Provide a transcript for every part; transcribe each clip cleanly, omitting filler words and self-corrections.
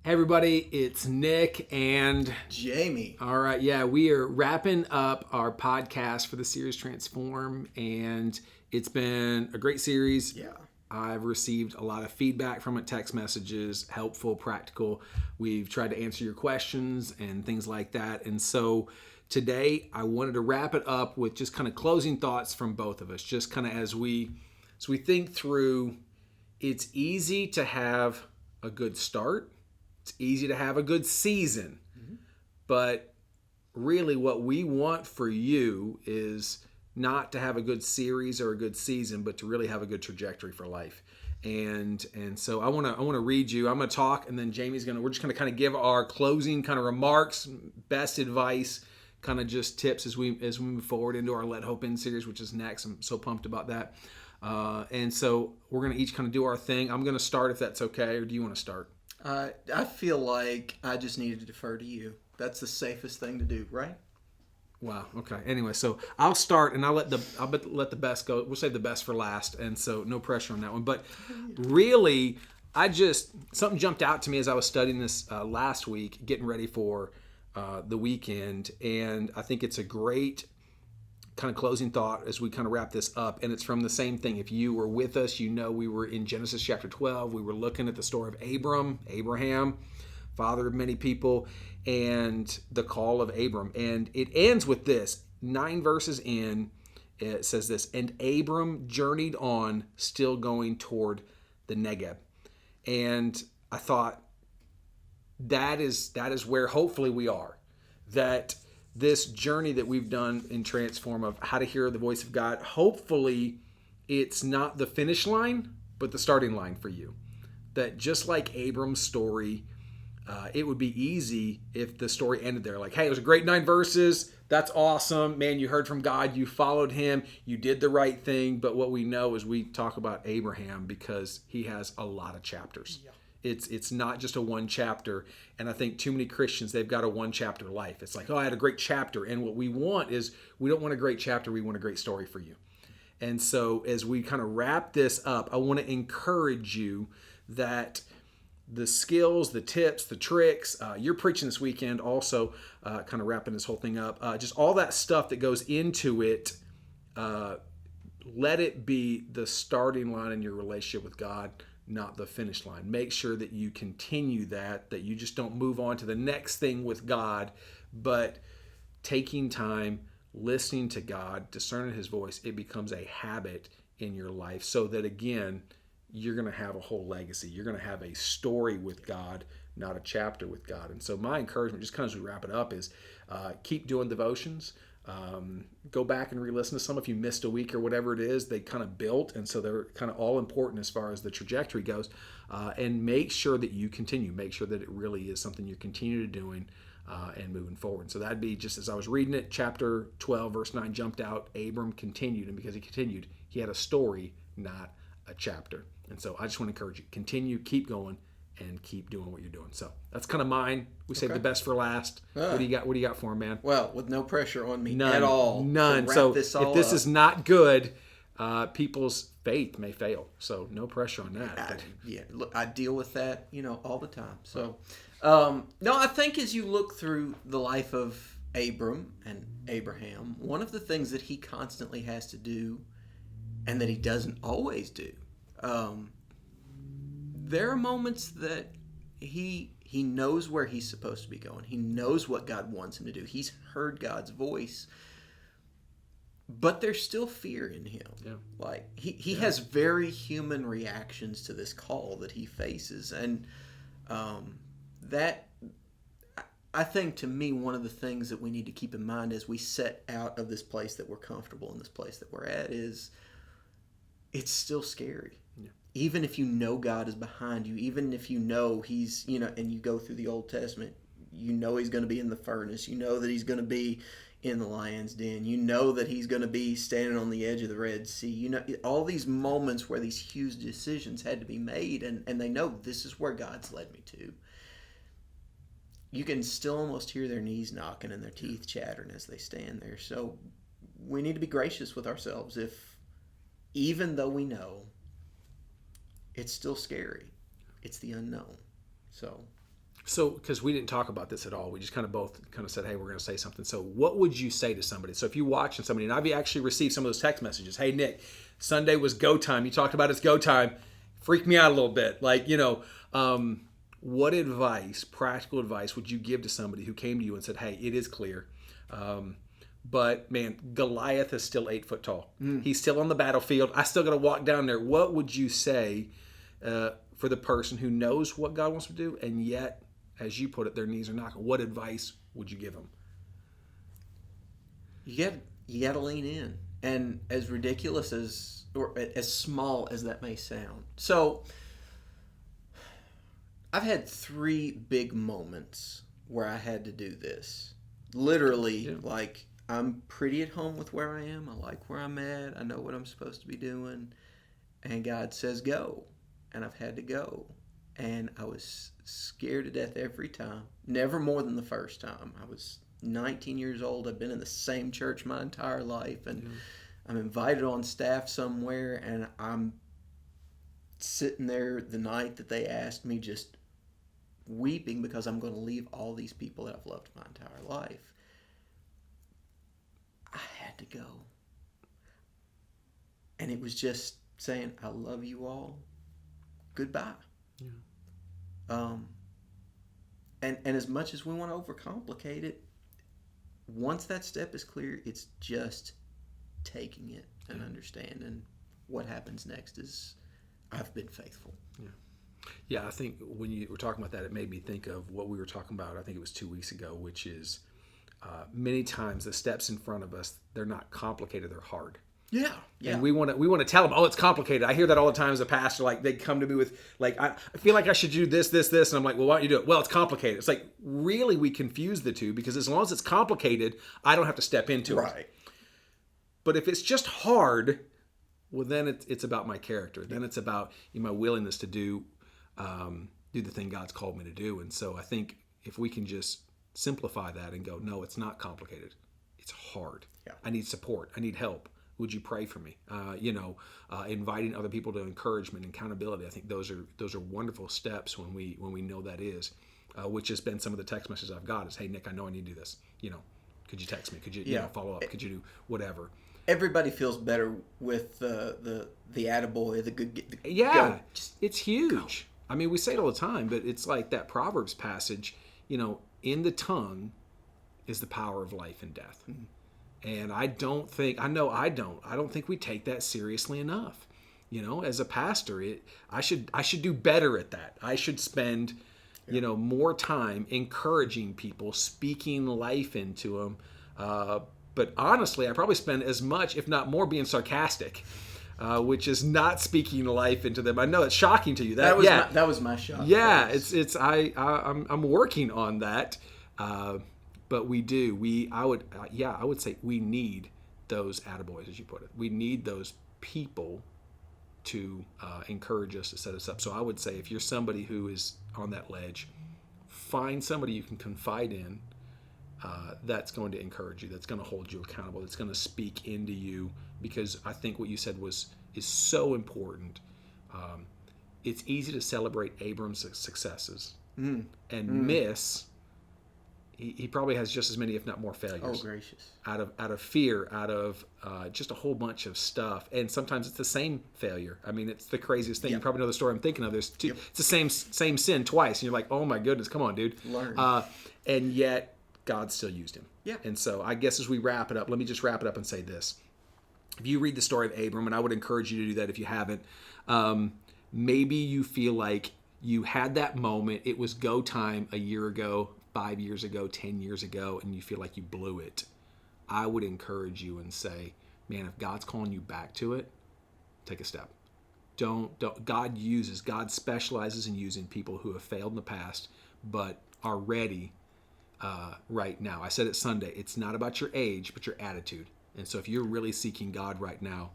Hey everybody, it's Nick and Jamie. all right, yeah, we are wrapping up our podcast for the series Transform, and it's been a great series. Yeah. I've received a lot of feedback from it, text messages, helpful, practical. We've tried to answer your questions and things like that. And so today I wanted to wrap it up with just kind of closing thoughts from both of us, just kind of as we think through. It's easy to have a good start. It's easy to have a good season. But really what we want for you is not to have a good series or a good season, but to really have a good trajectory for life. And so I want to read you. I'm going to talk, and then we're just going to kind of give our closing kind of remarks, best advice, kind of just tips as we move forward into our Let Hope In series, which is next. I'm so pumped about that. And so we're going to each kind of do our thing. I'm going to start if that's okay, or do you want to start? I feel like I just need to defer to you. That's the safest thing to do, right? Wow. Okay. Anyway, so I'll start, and I'll let the best go. We'll save the best for last, and so no pressure on that one. But really, something jumped out to me as I was studying this last week, getting ready for the weekend, and I think it's a great kind of closing thought as we kind of wrap this up. And it's from the same thing. If you were with us, you know we were in Genesis chapter 12. We were looking at the story of Abraham, father of many people, and the call of Abram. And it ends with this 9 verses in. It says this, and Abram journeyed on, still going toward the Negeb. And I thought that is where hopefully we are. That this journey that we've done in Transform of how to hear the voice of God, hopefully it's not the finish line, but the starting line for you. That just like Abram's story, it would be easy if the story ended there. Like, hey, it was a great 9 verses. That's awesome. Man, you heard from God. You followed him. You did the right thing. But what we know is we talk about Abraham because he has a lot of chapters. Yeah. It's not just a one chapter. And I think too many Christians, they've got a one chapter life. It's like, oh, I had a great chapter. And what we want is, we don't want a great chapter. We want a great story for you. And so as we kind of wrap this up, I want to encourage you that the skills, the tips, the tricks, you're preaching this weekend also, kind of wrapping this whole thing up, just all that stuff that goes into it, let it be the starting line in your relationship with God, not the finish line. Make sure that you continue that you just don't move on to the next thing with God, but taking time, listening to God, discerning his voice, it becomes a habit in your life so that, again, you're going to have a whole legacy. You're going to have a story with God, not a chapter with God. And so my encouragement, just kind of as we wrap it up, is keep doing devotions. Go back and re-listen to some. If you missed a week or whatever it is, they kind of built, and so they're kind of all important as far as the trajectory goes. And make sure that you continue. Make sure that it really is something you're continuing to doing and moving forward. So that'd be, just as I was reading it, chapter 12, verse 9 jumped out. Abram continued, and because he continued, he had a story, not a chapter. And so I just want to encourage you, continue, keep going, and keep doing what you're doing. So that's kind of mine. We saved the best for last. What do you got? What do you got for him, man? Well, with no pressure on me None, at all. None. So if this is not good, people's faith may fail. So no pressure on that. Look, I deal with that, all the time. So, no, I think as you look through the life of Abram and Abraham, one of the things that he constantly has to do, and that he doesn't always do, there are moments that he knows where he's supposed to be going. He knows what God wants him to do. He's heard God's voice, but there's still fear in him. Yeah. Like he has very human reactions to this call that he faces, and that, I think, to me, one of the things that we need to keep in mind as we set out of this place that we're comfortable in, this place that we're at, is it's still scary. Yeah. Even if you know God is behind you, even if you know he's, and you go through the Old Testament, you know he's going to be in the furnace, you know that he's going to be in the lion's den, you know that he's going to be standing on the edge of the Red Sea, all these moments where these huge decisions had to be made, and they know this is where God's led me to. You can still almost hear their knees knocking and their teeth chattering as they stand there. So we need to be gracious with ourselves even though we know, it's still scary. It's the unknown. So So, because we didn't talk about this at all, we just kind of both kind of said, "Hey, we're going to say something." So, what would you say to somebody? So, if you're watching somebody, and I've actually received some of those text messages, "Hey, Nick, Sunday was go time. You talked about it's go time. Freaked me out a little bit." Like, what advice, practical advice, would you give to somebody who came to you and said, "Hey, it is clear, but man, Goliath is still 8 foot tall. He's still on the battlefield. I still got to walk down there." What would you say for the person who knows what God wants to do, and yet, as you put it, their knees are knocking? What advice would you give them? You got to lean in, and as ridiculous as or as small as that may sound. So, I've had 3 big moments where I had to do this. Literally, like, I'm pretty at home with where I am. I like where I'm at. I know what I'm supposed to be doing, and God says go, and I've had to go. And I was scared to death every time. Never more than the first time. I was 19 years old. I've been in the same church my entire life. And I'm invited on staff somewhere. And I'm sitting there the night that they asked me, just weeping because I'm going to leave all these people that I've loved my entire life. I had to go. And it was just saying, I love you all. Goodbye. Yeah. And as much as we want to overcomplicate it, once that step is clear, it's just taking it and understanding what happens next is I've been faithful. Yeah, I think when you were talking about that, it made me think of what we were talking about, I think it was 2 weeks ago, which is many times the steps in front of us, they're not complicated, they're hard. Yeah. And we want to tell them, oh, it's complicated. I hear that all the time as a pastor. Like, they come to me with, like, I feel like I should do this. And I'm like, well, why don't you do it? Well, it's complicated. It's like, really, we confuse the two, because as long as it's complicated, I don't have to step into it. Right. But if it's just hard, well, then it's about my character. Then it's about my willingness to do the thing God's called me to do. And so I think if we can just simplify that and go, no, it's not complicated. It's hard. Yeah. I need support. I need help. Would you pray for me? Inviting other people to encouragement and accountability. I think those are wonderful steps when we know that is, which has been some of the text messages I've got is, hey, Nick, I know I need to do this. Could you text me? Could you follow up? Could you do whatever? Everybody feels better with the attaboy, the good. It's huge. Go. I mean, we say it all the time, but it's like that Proverbs passage. In the tongue is the power of life and death. Mm-hmm. And I don't think we take that seriously enough. As a pastor, I should do better at that. I should spend, more time encouraging people, speaking life into them. But honestly, I probably spend as much, if not more, being sarcastic, which is not speaking life into them. I know it's shocking to you. That was my shock. Yeah, I'm working on that. But I would say we need those attaboys, as you put it. We need those people to encourage us, to set us up. So I would say if you're somebody who is on that ledge, find somebody you can confide in that's going to encourage you, that's going to hold you accountable, that's going to speak into you, because I think what you said is so important. It's easy to celebrate Abram's successes and miss. He probably has just as many, if not more, failures. Oh, gracious! Out of fear, out of just a whole bunch of stuff, and sometimes it's the same failure. I mean, it's the craziest thing. Yep. You probably know the story I'm thinking of. It's the same sin twice, and you're like, oh my goodness, come on, dude. Learn. And yet God still used him. Yeah. And so I guess as we wrap it up, let me just wrap it up and say this: if you read the story of Abram, and I would encourage you to do that if you haven't, maybe you feel like you had that moment. It was go time a year ago, 5 years ago, 10 years ago, and you feel like you blew it. I would encourage you and say, man, if God's calling you back to it, take a step. Don't. God specializes in using people who have failed in the past, but are ready right now. I said it Sunday. It's not about your age, but your attitude. And so if you're really seeking God right now,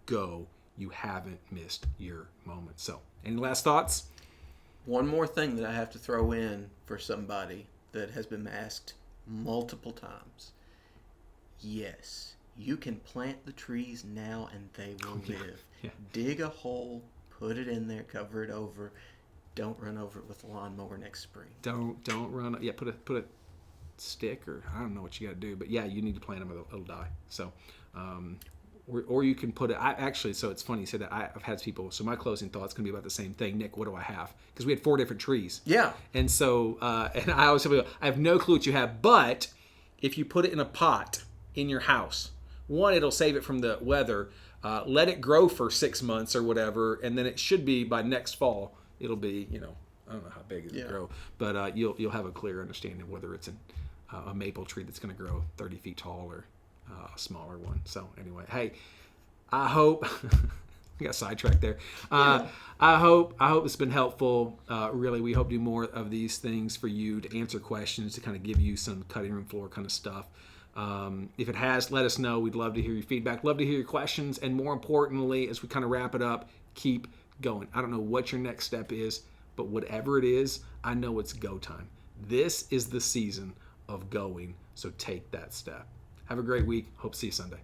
go. You haven't missed your moment. So, any last thoughts? One more thing that I have to throw in for somebody that has been asked multiple times. Yes, you can plant the trees now and they will live. Yeah. Dig a hole, put it in there, cover it over. don't run over it with a lawnmower next spring. Don't run. Yeah, put a stick, or I don't know what you got to do, but yeah, you need to plant them or it'll die. So, or you can put it. So it's funny you said that. I've had people. So my closing thought's gonna be about the same thing. Nick, what do I have? Because we had 4 different trees. Yeah. And so, and I always tell people, I have no clue what you have, but if you put it in a pot in your house, one, it'll save it from the weather. Let it grow for 6 months or whatever, and then it should be by next fall. It'll be, I don't know how big it'll grow, but you'll have a clear understanding whether it's a maple tree that's going to grow 30 feet tall or a smaller one. So anyway, hey, I hope we got sidetracked there. I hope it's been helpful. Really, we hope to do more of these things for you, to answer questions, to kind of give you some cutting room floor kind of stuff. If it has, let us know. We'd love to hear your feedback, love to hear your questions, and more importantly, as we kind of wrap it up, keep going. I don't know what your next step is, but whatever it is, I know it's go time. This is the season of going, so take that step. Have a great week. Hope to see you Sunday.